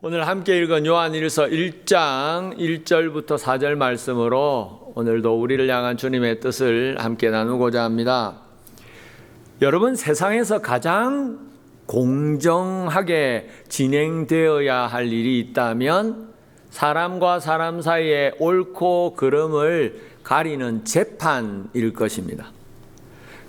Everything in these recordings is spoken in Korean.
오늘 함께 읽은 요한일서 1장 1절부터 4절 말씀으로 오늘도 우리를 향한 주님의 뜻을 함께 나누고자 합니다. 여러분, 세상에서 가장 공정하게 진행되어야 할 일이 있다면 사람과 사람 사이의 옳고 그름을 가리는 재판일 것입니다.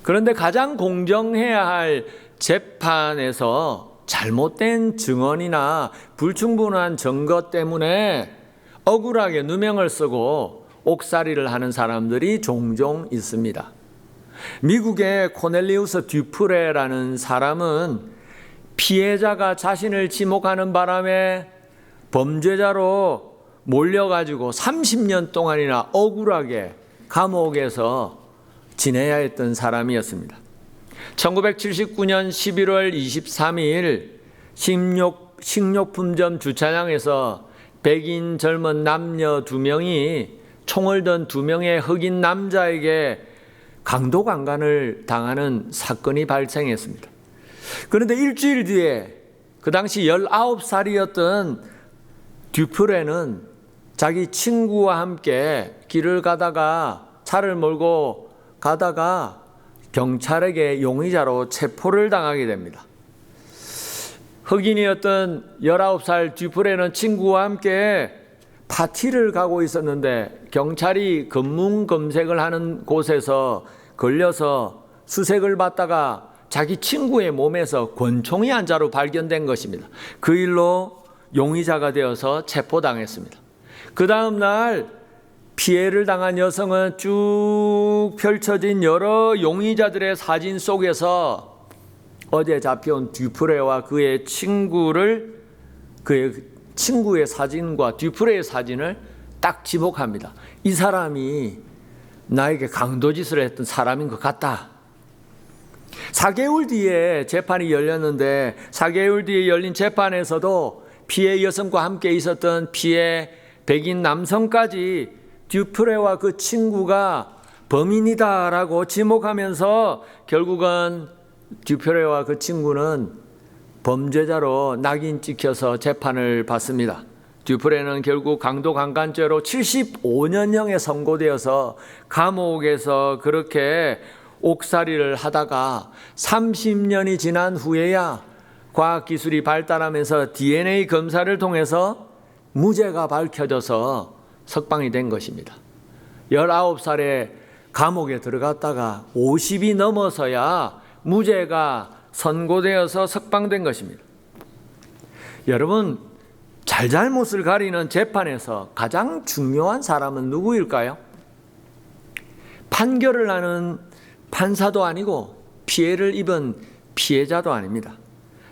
그런데 가장 공정해야 할 재판에서 잘못된 증언이나 불충분한 증거 때문에 억울하게 누명을 쓰고 옥살이를 하는 사람들이 종종 있습니다. 미국의 코넬리우스 듀프레라는 사람은 피해자가 자신을 지목하는 바람에 범죄자로 몰려가지고 30년 동안이나 억울하게 감옥에서 지내야 했던 사람이었습니다. 1979년 11월 23일 식료품점 주차장에서 백인 젊은 남녀 2명이 총을 든 2명의 흑인 남자에게 강도강간을 당하는 사건이 발생했습니다. 그런데 일주일 뒤에 그 당시 19살이었던 듀프레는 자기 친구와 함께 길을 가다가 차를 몰고 가다가 경찰에게 용의자로 체포를 당하게 됩니다. 흑인이었던 19살 듀프레는 친구와 함께 파티를 가고 있었는데 경찰이 검문 검색을 하는 곳에서 걸려서 수색을 받다가 자기 친구의 몸에서 권총이 한 자루 발견된 것입니다. 그 일로 용의자가 되어서 체포당했습니다. 그 다음 날 피해를 당한 여성은 쭉 펼쳐진 여러 용의자들의 사진 속에서 어제 잡혀온 듀프레와 그의 친구의 사진과 듀프레의 사진을 딱 지목합니다. 이 사람이 나에게 강도짓을 했던 사람인 것 같다. 4개월 뒤에 재판이 열렸는데 4개월 뒤에 열린 재판에서도 피해 여성과 함께 있었던 피해 백인 남성까지 듀프레와 그 친구가 범인이다라고 지목하면서 결국은 듀프레와 그 친구는 범죄자로 낙인 찍혀서 재판을 받습니다. 듀프레는 결국 강도강간죄로 75년형에 선고되어서 감옥에서 그렇게 옥살이를 하다가 30년이 지난 후에야 과학기술이 발달하면서 DNA 검사를 통해서 무죄가 밝혀져서 석방이 된 것입니다. 19살에 감옥에 들어갔다가 50이 넘어서야 무죄가 선고되어서 석방된 것입니다. 여러분, 잘잘못을 가리는 재판에서 가장 중요한 사람은 누구일까요? 판결을 하는 판사도 아니고 피해를 입은 피해자도 아닙니다.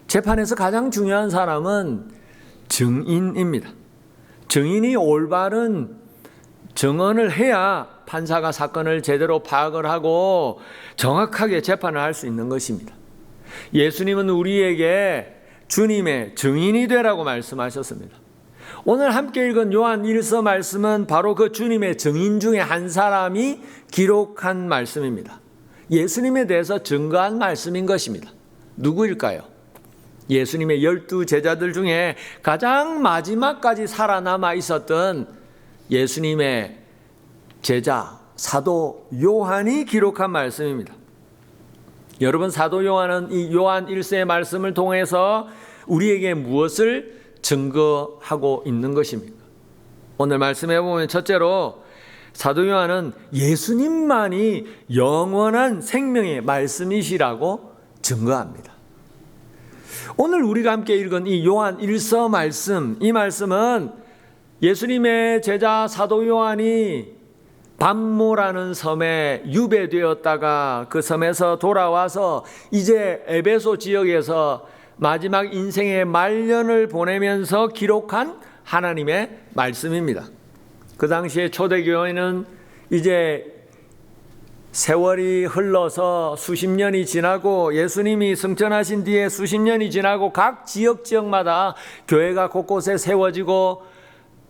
재판에서 가장 중요한 사람은 증인입니다. 증인이 올바른 증언을 해야 판사가 사건을 제대로 파악을 하고 정확하게 재판을 할 수 있는 것입니다. 예수님은 우리에게 주님의 증인이 되라고 말씀하셨습니다. 오늘 함께 읽은 요한 1서 말씀은 바로 그 주님의 증인 중에 한 사람이 기록한 말씀입니다. 예수님에 대해서 증거한 말씀인 것입니다. 누구일까요? 예수님의 12 제자들 중에 가장 마지막까지 살아남아 있었던 예수님의 제자 사도 요한이 기록한 말씀입니다. 여러분, 사도 요한은 이 요한 1서의 말씀을 통해서 우리에게 무엇을 증거하고 있는 것입니까? 오늘 말씀해 보면 첫째로 사도 요한은 예수님만이 영원한 생명의 말씀이시라고 증거합니다. 오늘 우리가 함께 읽은 이 요한 1서 말씀, 이 말씀은 예수님의 제자 사도 요한이 밤모라는 섬에 유배되었다가 그 섬에서 돌아와서 이제 에베소 지역에서 마지막 인생의 말년을 보내면서 기록한 하나님의 말씀입니다. 그 당시에 초대교회는 이제 세월이 흘러서 수십 년이 지나고 예수님이 승천하신 뒤에 수십 년이 지나고 각 지역마다 교회가 곳곳에 세워지고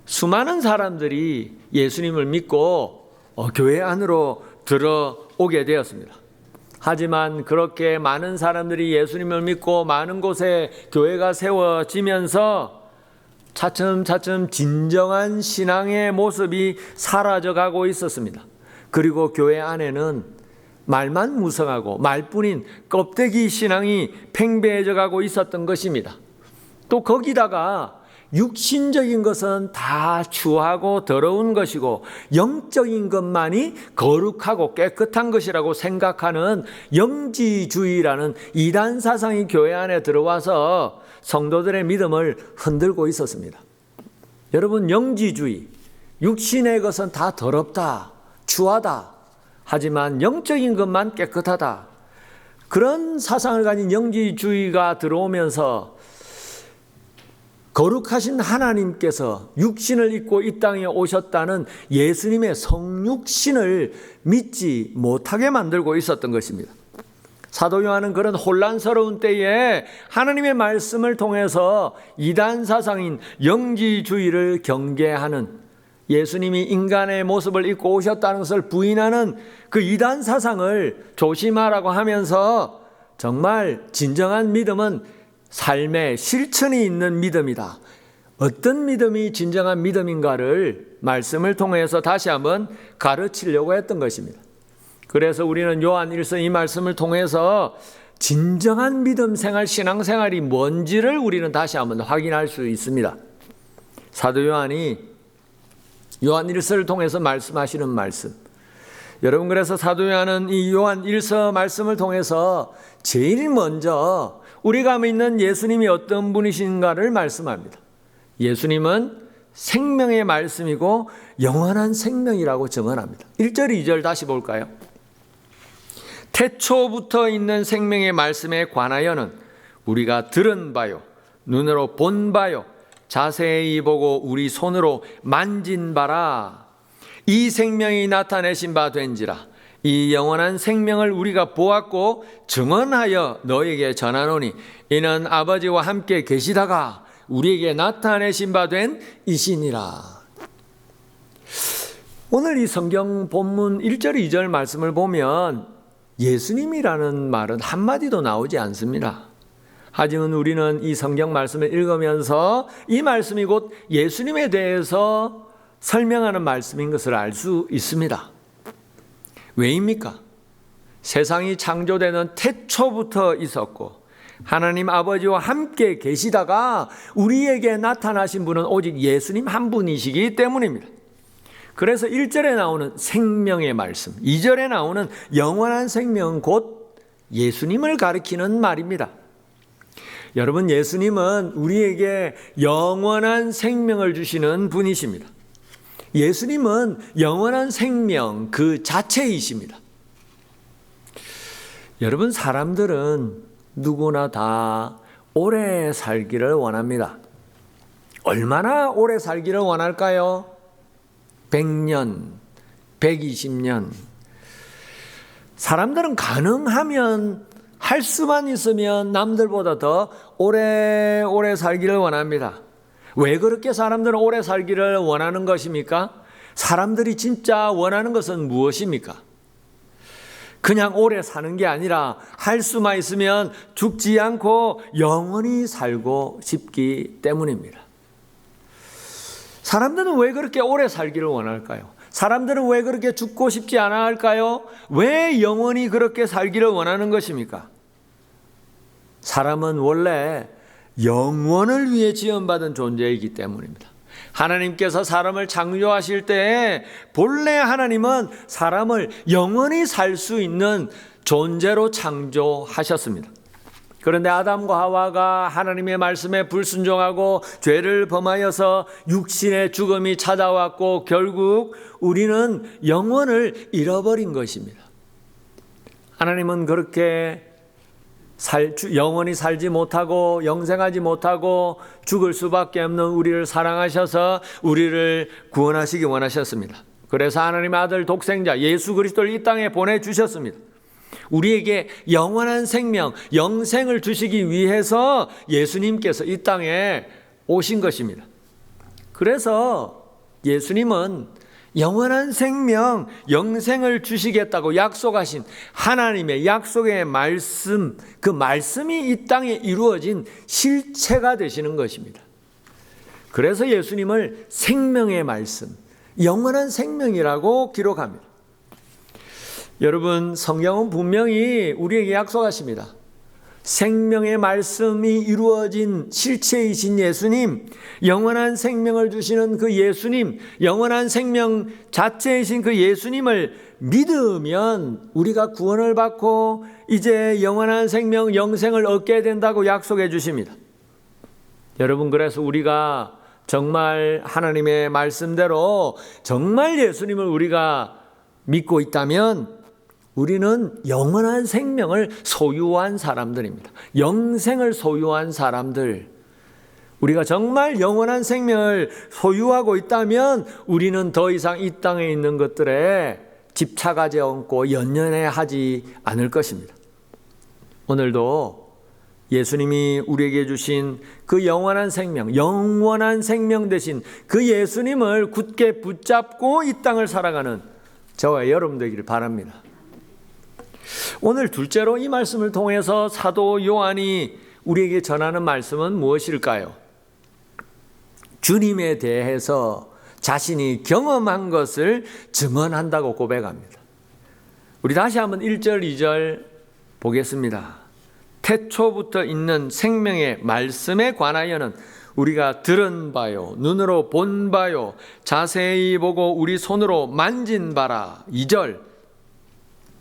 수많은 사람들이 예수님을 믿고 교회 안으로 들어오게 되었습니다. 하지만 그렇게 많은 사람들이 예수님을 믿고 많은 곳에 교회가 세워지면서 차츰차츰 진정한 신앙의 모습이 사라져가고 있었습니다. 그리고 교회 안에는 말만 무성하고 말뿐인 껍데기 신앙이 팽배해져 가고 있었던 것입니다. 또 거기다가 육신적인 것은 다 추하고 더러운 것이고 영적인 것만이 거룩하고 깨끗한 것이라고 생각하는 영지주의라는 이단 사상이 교회 안에 들어와서 성도들의 믿음을 흔들고 있었습니다. 여러분, 영지주의, 육신의 것은 다 더럽다, 추하다, 하지만 영적인 것만 깨끗하다, 그런 사상을 가진 영지주의가 들어오면서 거룩하신 하나님께서 육신을 입고 이 땅에 오셨다는 예수님의 성육신을 믿지 못하게 만들고 있었던 것입니다. 사도 요한은 그런 혼란스러운 때에 하나님의 말씀을 통해서 이단 사상인 영지주의를 경계하는, 예수님이 인간의 모습을 입고 오셨다는 것을 부인하는 그 이단 사상을 조심하라고 하면서 정말 진정한 믿음은 삶의 실천이 있는 믿음이다. 어떤 믿음이 진정한 믿음인가를 말씀을 통해서 다시 한번 가르치려고 했던 것입니다. 그래서 우리는 요한 1서 이 말씀을 통해서 진정한 믿음 생활, 신앙생활이 뭔지를 우리는 다시 한번 확인할 수 있습니다. 사도 요한이 요한 1서를 통해서 말씀하시는 말씀, 여러분, 그래서 사도 요한은 이 요한 1서 말씀을 통해서 제일 먼저 우리가 믿는 예수님이 어떤 분이신가를 말씀합니다. 예수님은 생명의 말씀이고 영원한 생명이라고 증언합니다. 1절 2절 다시 볼까요? 태초부터 있는 생명의 말씀에 관하여는 우리가 들은 바요, 눈으로 본 바요, 자세히 보고 우리 손으로 만진 바라. 이 생명이 나타내신 바 된지라. 이 영원한 생명을 우리가 보았고 증언하여 너에게 전하노니 이는 아버지와 함께 계시다가 우리에게 나타내신 바 된 이시니라. 오늘 이 성경 본문 1절 2절 말씀을 보면 예수님이라는 말은 한마디도 나오지 않습니다. 하지만 우리는 이 성경 말씀을 읽으면서 이 말씀이 곧 예수님에 대해서 설명하는 말씀인 것을 알 수 있습니다. 왜입니까? 세상이 창조되는 태초부터 있었고 하나님 아버지와 함께 계시다가 우리에게 나타나신 분은 오직 예수님 한 분이시기 때문입니다. 그래서 1절에 나오는 생명의 말씀, 2절에 나오는 영원한 생명은 곧 예수님을 가리키는 말입니다. 여러분, 예수님은 우리에게 영원한 생명을 주시는 분이십니다. 예수님은 영원한 생명 그 자체이십니다. 여러분, 사람들은 누구나 다 오래 살기를 원합니다. 얼마나 오래 살기를 원할까요? 100년, 120년. 사람들은 가능하면, 할 수만 있으면 남들보다 더 오래 살기를 원합니다. 왜 그렇게 사람들은 오래 살기를 원하는 것입니까? 사람들이 진짜 원하는 것은 무엇입니까? 그냥 오래 사는 게 아니라 할 수만 있으면 죽지 않고 영원히 살고 싶기 때문입니다. 사람들은 왜 그렇게 오래 살기를 원할까요? 사람들은 왜 그렇게 죽고 싶지 않아 할까요? 왜 영원히 그렇게 살기를 원하는 것입니까? 사람은 원래 영원을 위해 지원받은 존재이기 때문입니다. 하나님께서 사람을 창조하실 때 본래 하나님은 사람을 영원히 살 수 있는 존재로 창조하셨습니다. 그런데 아담과 하와가 하나님의 말씀에 불순종하고 죄를 범하여서 육신의 죽음이 찾아왔고 결국 우리는 영원을 잃어버린 것입니다. 하나님은 그렇게 영원히 살지 못하고 영생하지 못하고 죽을 수밖에 없는 우리를 사랑하셔서 우리를 구원하시기 원하셨습니다. 그래서 하나님의 아들 독생자 예수 그리스도를 이 땅에 보내주셨습니다. 우리에게 영원한 생명, 영생을 주시기 위해서 예수님께서 이 땅에 오신 것입니다. 그래서 예수님은 영원한 생명, 영생을 주시겠다고 약속하신 하나님의 약속의 말씀, 그 말씀이 이 땅에 이루어진 실체가 되시는 것입니다. 그래서 예수님을 생명의 말씀, 영원한 생명이라고 기록합니다. 여러분, 성경은 분명히 우리에게 약속하십니다. 생명의 말씀이 이루어진 실체이신 예수님, 영원한 생명을 주시는 그 예수님, 영원한 생명 자체이신 그 예수님을 믿으면 우리가 구원을 받고 이제 영원한 생명, 영생을 얻게 된다고 약속해 주십니다. 여러분, 그래서 우리가 정말 하나님의 말씀대로 정말 예수님을 우리가 믿고 있다면 우리는 영원한 생명을 소유한 사람들입니다. 영생을 소유한 사람들. 우리가 정말 영원한 생명을 소유하고 있다면 우리는 더 이상 이 땅에 있는 것들에 집착하지 않고 연연해하지 않을 것입니다. 오늘도 예수님이 우리에게 주신 그 영원한 생명 대신 그 예수님을 굳게 붙잡고 이 땅을 살아가는 저와 여러분 되기를 바랍니다. 오늘 둘째로 이 말씀을 통해서 사도 요한이 우리에게 전하는 말씀은 무엇일까요? 주님에 대해서 자신이 경험한 것을 증언한다고 고백합니다. 우리 다시 한번 1절, 2절 보겠습니다. 태초부터 있는 생명의 말씀에 관하여는 우리가 들은 바요, 눈으로 본 바요, 자세히 보고 우리 손으로 만진 바라. 2절,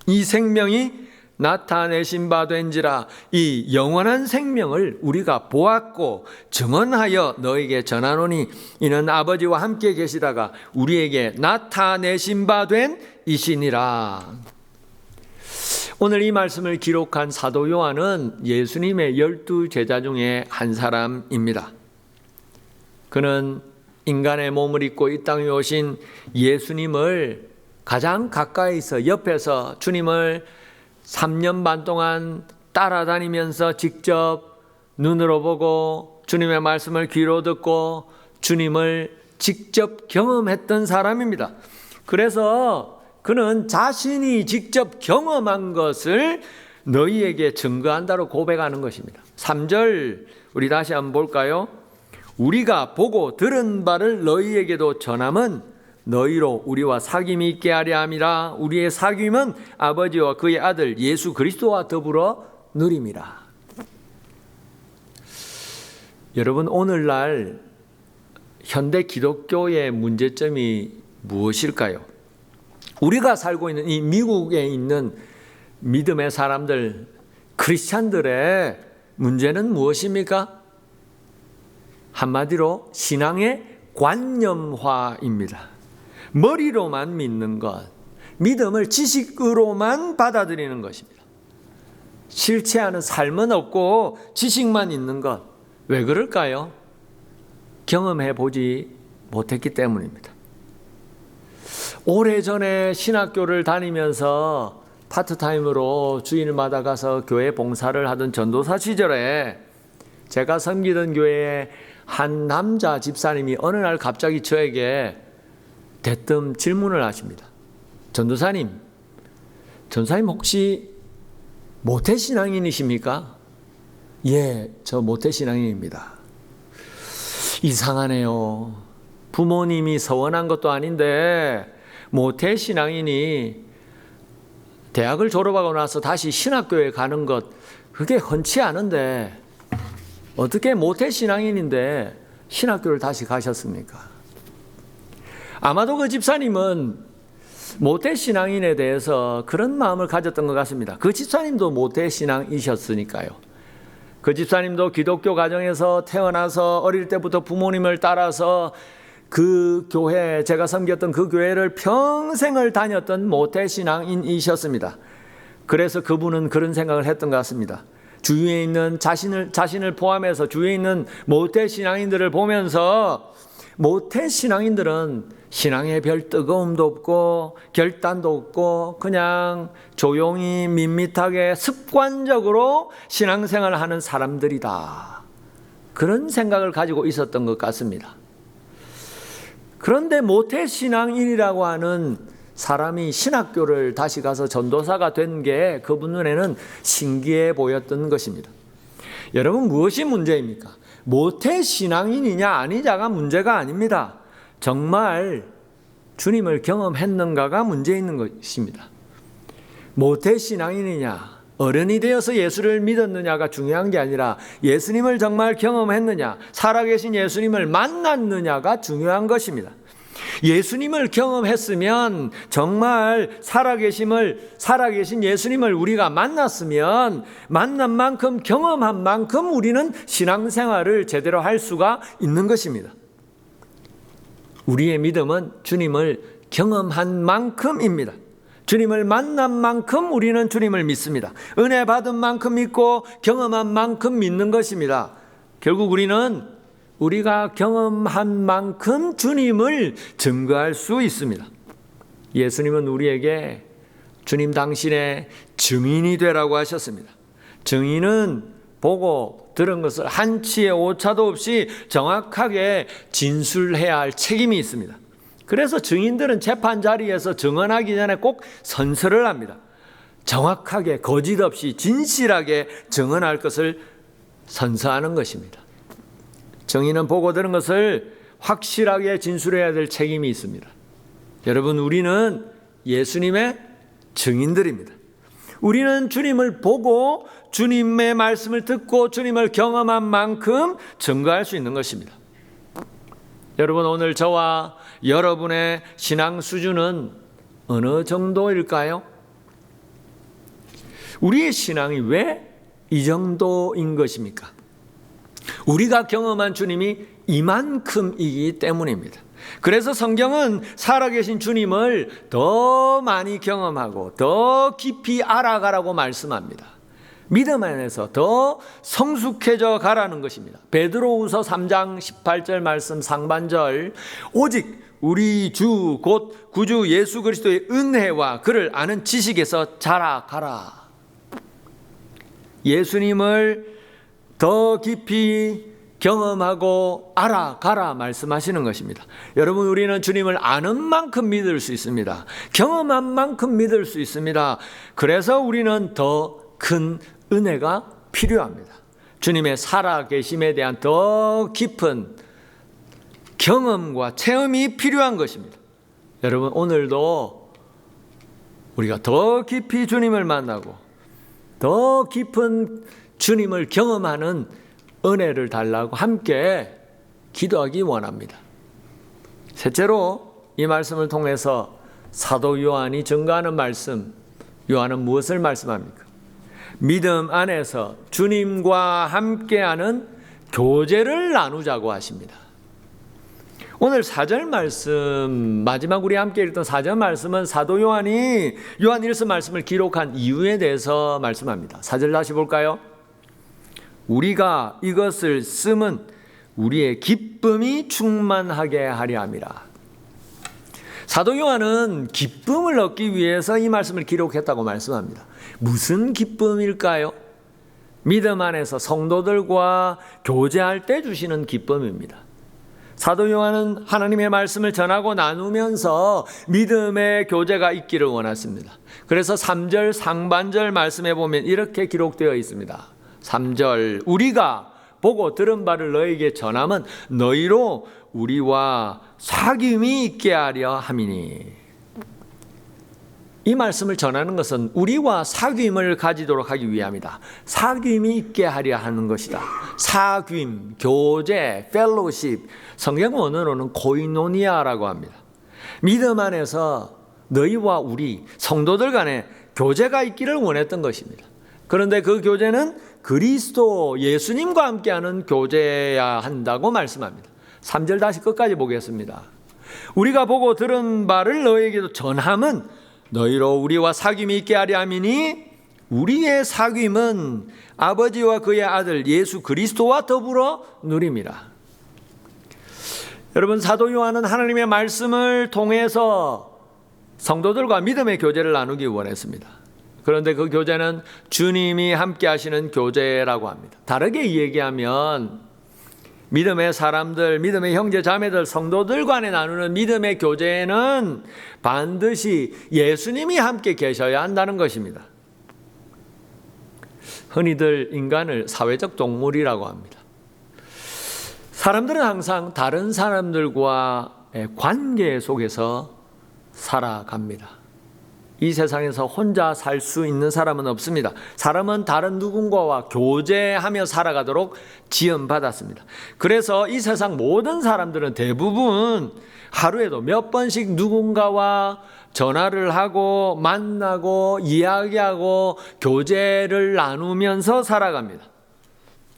이 생명이 나타내신 바 된지라. 이 영원한 생명을 우리가 보았고 증언하여 너에게 전하노니 이는 아버지와 함께 계시다가 우리에게 나타내신 바 된 이시니라. 오늘 이 말씀을 기록한 사도 요한은 예수님의 12제자 중에 한 사람입니다. 그는 인간의 몸을 입고 이 땅에 오신 예수님을 가장 가까이서 옆에서 주님을 3년 반 동안 따라다니면서 직접 눈으로 보고 주님의 말씀을 귀로 듣고 주님을 직접 경험했던 사람입니다. 그래서 그는 자신이 직접 경험한 것을 너희에게 증거한다고 고백하는 것입니다. 3절 우리 다시 한번 볼까요? 우리가 보고 들은 바를 너희에게도 전함은 너희로 우리와 사귐이 있게 하려 함이라. 우리의 사귐은 아버지와 그의 아들 예수 그리스도와 더불어 누림이라. 여러분, 오늘날 현대 기독교의 문제점이 무엇일까요? 우리가 살고 있는 이 미국에 있는 믿음의 사람들, 크리스찬들의 문제는 무엇입니까? 한마디로 신앙의 관념화입니다. 머리로만 믿는 것, 믿음을 지식으로만 받아들이는 것입니다. 실체하는 삶은 없고 지식만 있는 것. 왜 그럴까요? 경험해 보지 못했기 때문입니다. 오래전에 신학교를 다니면서 파트타임으로 주일마다 가서 교회 봉사를 하던 전도사 시절에 제가 섬기던 교회에 한 남자 집사님이 어느 날 갑자기 저에게 대뜸 질문을 하십니다. 전도사님 혹시 모태신앙인이십니까? 예, 저 모태신앙인입니다. 이상하네요. 부모님이 서원한 것도 아닌데 모태신앙인이 대학을 졸업하고 나서 다시 신학교에 가는 것, 그게 흔치 않은데 어떻게 모태신앙인인데 신학교를 다시 가셨습니까? 아마도 그 집사님은 모태신앙인에 대해서 그런 마음을 가졌던 것 같습니다. 그 집사님도 모태신앙이셨으니까요. 그 집사님도 기독교 가정에서 태어나서 어릴 때부터 부모님을 따라서 그 교회, 제가 섬겼던 그 교회를 평생을 다녔던 모태신앙인이셨습니다. 그래서 그분은 그런 생각을 했던 것 같습니다. 주위에 있는 자신을 포함해서 주위에 있는 모태신앙인들을 보면서 모태신앙인들은 신앙에 별 뜨거움도 없고 결단도 없고 그냥 조용히 밋밋하게 습관적으로 신앙생활을 하는 사람들이다. 그런 생각을 가지고 있었던 것 같습니다. 그런데 모태신앙인이라고 하는 사람이 신학교를 다시 가서 전도사가 된 게 그분 눈에는 신기해 보였던 것입니다. 여러분, 무엇이 문제입니까? 모태 신앙인이냐 아니냐가 문제가 아닙니다. 정말 주님을 경험했는가가 문제 있는 것입니다. 모태 신앙인이냐, 어른이 되어서 예수를 믿었느냐가 중요한 게 아니라 예수님을 정말 경험했느냐, 살아계신 예수님을 만났느냐가 중요한 것입니다. 예수님을 경험했으면, 정말 살아계신 예수님을 우리가 만났으면, 만난 만큼, 경험한 만큼 우리는 신앙생활을 제대로 할 수가 있는 것입니다. 우리의 믿음은 주님을 경험한 만큼입니다. 주님을 만난 만큼 우리는 주님을 믿습니다. 은혜 받은 만큼 믿고 경험한 만큼 믿는 것입니다. 결국 우리는 우리가 경험한 만큼 주님을 증거할 수 있습니다. 예수님은 우리에게 주님 당신의 증인이 되라고 하셨습니다. 증인은 보고 들은 것을 한치의 오차도 없이 정확하게 진술해야 할 책임이 있습니다. 그래서 증인들은 재판 자리에서 증언하기 전에 꼭 선서를 합니다. 정확하게 거짓 없이 진실하게 증언할 것을 선서하는 것입니다. 증인은 보고 들은 것을 확실하게 진술해야 될 책임이 있습니다. 여러분, 우리는 예수님의 증인들입니다. 우리는 주님을 보고 주님의 말씀을 듣고 주님을 경험한 만큼 증거할 수 있는 것입니다. 여러분, 오늘 저와 여러분의 신앙 수준은 어느 정도일까요? 우리의 신앙이 왜 이 정도인 것입니까? 우리가 경험한 주님이 이만큼이기 때문입니다. 그래서 성경은 살아계신 주님을 더 많이 경험하고 더 깊이 알아가라고 말씀합니다. 믿음 안에서 더 성숙해져 가라는 것입니다. 베드로후서 3장 18절 말씀 상반절, 오직 우리 주 곧 구주 예수 그리스도의 은혜와 그를 아는 지식에서 자라가라. 예수님을 더 깊이 경험하고 알아가라 말씀하시는 것입니다. 여러분, 우리는 주님을 아는 만큼 믿을 수 있습니다. 경험한 만큼 믿을 수 있습니다. 그래서 우리는 더 큰 은혜가 필요합니다. 주님의 살아계심에 대한 더 깊은 경험과 체험이 필요한 것입니다. 여러분, 오늘도 우리가 더 깊이 주님을 만나고 더 깊은 주님을 경험하는 은혜를 달라고 함께 기도하기 원합니다. 셋째로, 이 말씀을 통해서 사도 요한이 증거하는 말씀, 요한은 무엇을 말씀합니까? 믿음 안에서 주님과 함께하는 교제를 나누자고 하십니다. 오늘 4절 말씀, 마지막 우리 함께 읽던 4절 말씀은 사도 요한이 요한일서 말씀을 기록한 이유에 대해서 말씀합니다. 4절 다시 볼까요? 우리가 이것을 쓰면 우리의 기쁨이 충만하게 하려 함이라. 사도 요한은 기쁨을 얻기 위해서 이 말씀을 기록했다고 말씀합니다. 무슨 기쁨일까요? 믿음 안에서 성도들과 교제할 때 주시는 기쁨입니다. 사도 요한은 하나님의 말씀을 전하고 나누면서 믿음의 교제가 있기를 원했습니다. 그래서 3절 상반절 말씀에 보면 이렇게 기록되어 있습니다. 3절, 우리가 보고 들은 바를 너에게 전함은 너희로 우리와 사귐이 있게 하려 함이니. 이 말씀을 전하는 것은 우리와 사귐을 가지도록 하기 위함이다. 사귐이 있게 하려 하는 것이다. 사귐, 교제, 펠로십, 성경 원어로는 코이노니아라고 합니다. 믿음 안에서 너희와 우리 성도들 간에 교제가 있기를 원했던 것입니다. 그런데 그 교제는 그리스도 예수님과 함께하는 교제여야 한다고 말씀합니다. 3절 다시 끝까지 보겠습니다. 우리가 보고 들은 바를 너에게도 전함은 너희로 우리와 사귐이 있게 하려 함이니 우리의 사귐은 아버지와 그의 아들 예수 그리스도와 더불어 누림이라. 여러분, 사도 요한은 하나님의 말씀을 통해서 성도들과 믿음의 교제를 나누기 원했습니다. 그런데 그 교제는 주님이 함께 하시는 교제라고 합니다. 다르게 얘기하면 믿음의 사람들, 믿음의 형제 자매들, 성도들 간에 나누는 믿음의 교제에는 반드시 예수님이 함께 계셔야 한다는 것입니다. 흔히들 인간을 사회적 동물이라고 합니다. 사람들은 항상 다른 사람들과의 관계 속에서 살아갑니다. 이 세상에서 혼자 살 수 있는 사람은 없습니다. 사람은 다른 누군가와 교제하며 살아가도록 지음받았습니다. 그래서 이 세상 모든 사람들은 대부분 하루에도 몇 번씩 누군가와 전화를 하고 만나고 이야기하고 교제를 나누면서 살아갑니다.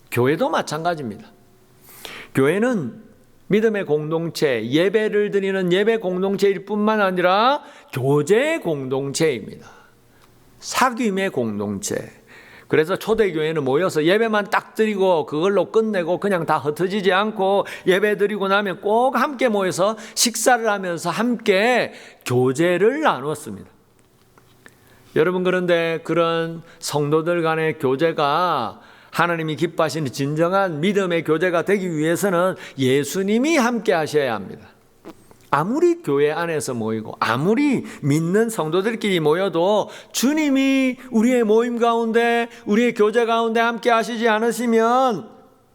교회도 마찬가지입니다. 교회는 믿음의 공동체, 예배를 드리는 예배 공동체일 뿐만 아니라 교제 공동체입니다. 사귐의 공동체. 그래서 초대교회는 모여서 예배만 딱 드리고 그걸로 끝내고 그냥 다 흩어지지 않고 예배 드리고 나면 꼭 함께 모여서 식사를 하면서 함께 교제를 나누었습니다. 여러분, 그런데 그런 성도들 간의 교제가 하나님이 기뻐하시는 진정한 믿음의 교제가 되기 위해서는 예수님이 함께 하셔야 합니다. 아무리 교회 안에서 모이고 아무리 믿는 성도들끼리 모여도 주님이 우리의 모임 가운데, 우리의 교제 가운데 함께 하시지 않으시면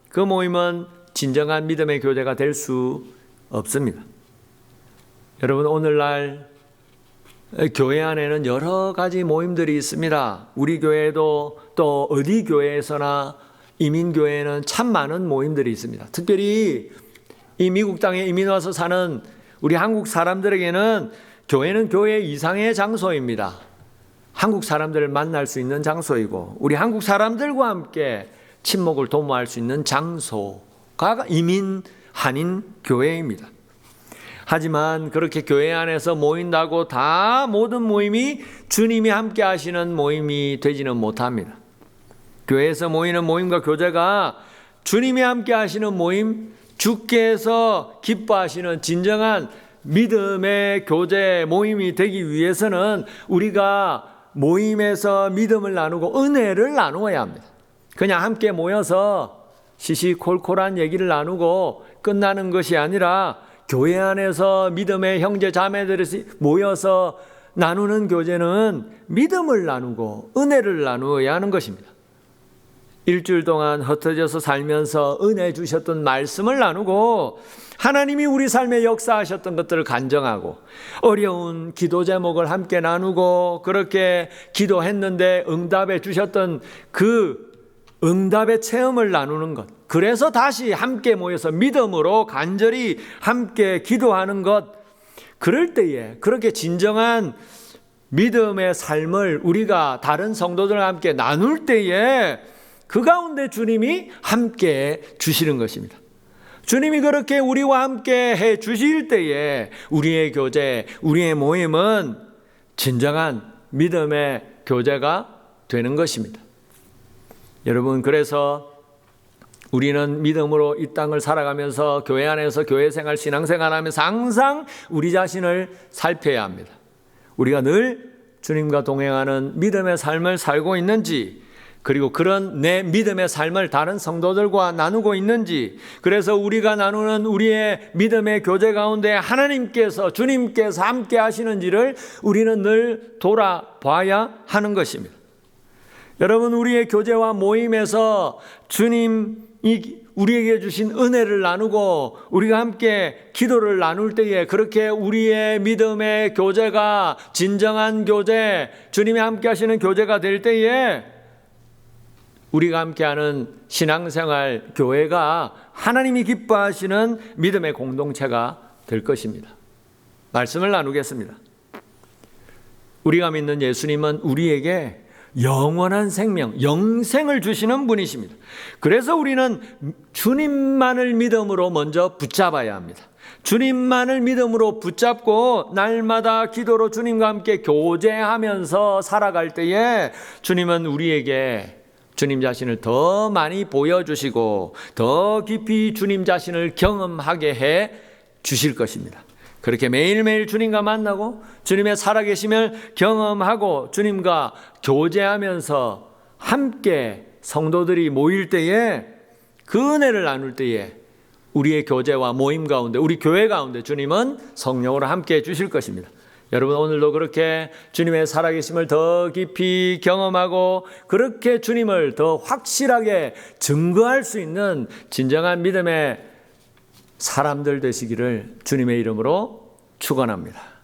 그 모임은 진정한 믿음의 교제가 될 수 없습니다. 여러분, 오늘날 교회 안에는 여러 가지 모임들이 있습니다. 우리 교회도 또 어디 교회에서나 이민교회에는 참 많은 모임들이 있습니다. 특별히 이 미국 땅에 이민 와서 사는 우리 한국 사람들에게는 교회는 교회 이상의 장소입니다. 한국 사람들을 만날 수 있는 장소이고 우리 한국 사람들과 함께 친목을 도모할 수 있는 장소가 이민 한인 교회입니다. 하지만 그렇게 교회 안에서 모인다고 다 모든 모임이 주님이 함께 하시는 모임이 되지는 못합니다. 교회에서 모이는 모임과 교제가 주님이 함께 하시는 모임, 주께서 기뻐하시는 진정한 믿음의 교제 모임이 되기 위해서는 우리가 모임에서 믿음을 나누고 은혜를 나누어야 합니다. 그냥 함께 모여서 시시콜콜한 얘기를 나누고 끝나는 것이 아니라 교회 안에서 믿음의 형제 자매들이 모여서 나누는 교제는 믿음을 나누고 은혜를 나누어야 하는 것입니다. 일주일 동안 흩어져서 살면서 은혜 주셨던 말씀을 나누고 하나님이 우리 삶에 역사하셨던 것들을 간증하고 어려운 기도 제목을 함께 나누고 그렇게 기도했는데 응답해 주셨던 그 응답의 체험을 나누는 것, 그래서 다시 함께 모여서 믿음으로 간절히 함께 기도하는 것, 그럴 때에 그렇게 진정한 믿음의 삶을 우리가 다른 성도들과 함께 나눌 때에 그 가운데 주님이 함께 주시는 것입니다. 주님이 그렇게 우리와 함께 해 주실 때에 우리의 교제, 우리의 모임은 진정한 믿음의 교제가 되는 것입니다. 여러분, 그래서 우리는 믿음으로 이 땅을 살아가면서 교회 안에서 교회 생활, 신앙생활 하면서 항상 우리 자신을 살펴야 합니다. 우리가 늘 주님과 동행하는 믿음의 삶을 살고 있는지, 그리고 그런 내 믿음의 삶을 다른 성도들과 나누고 있는지, 그래서 우리가 나누는 우리의 믿음의 교제 가운데 하나님께서, 주님께서 함께 하시는지를 우리는 늘 돌아봐야 하는 것입니다. 여러분, 우리의 교제와 모임에서 주님이 우리에게 주신 은혜를 나누고 우리가 함께 기도를 나눌 때에 그렇게 우리의 믿음의 교제가 진정한 교제, 주님이 함께 하시는 교제가 될 때에 우리가 함께하는 신앙생활, 교회가 하나님이 기뻐하시는 믿음의 공동체가 될 것입니다. 말씀을 나누겠습니다. 우리가 믿는 예수님은 우리에게 영원한 생명, 영생을 주시는 분이십니다. 그래서 우리는 주님만을 믿음으로 먼저 붙잡아야 합니다. 주님만을 믿음으로 붙잡고 날마다 기도로 주님과 함께 교제하면서 살아갈 때에 주님은 우리에게 주님 자신을 더 많이 보여주시고 더 깊이 주님 자신을 경험하게 해 주실 것입니다. 그렇게 매일매일 주님과 만나고 주님의 살아계심을 경험하고 주님과 교제하면서 함께 성도들이 모일 때에 그 은혜를 나눌 때에 우리의 교제와 모임 가운데, 우리 교회 가운데 주님은 성령으로 함께 해 주실 것입니다. 여러분, 오늘도 그렇게 주님의 살아계심을 더 깊이 경험하고 그렇게 주님을 더 확실하게 증거할 수 있는 진정한 믿음의 사람들 되시기를 주님의 이름으로 축원합니다.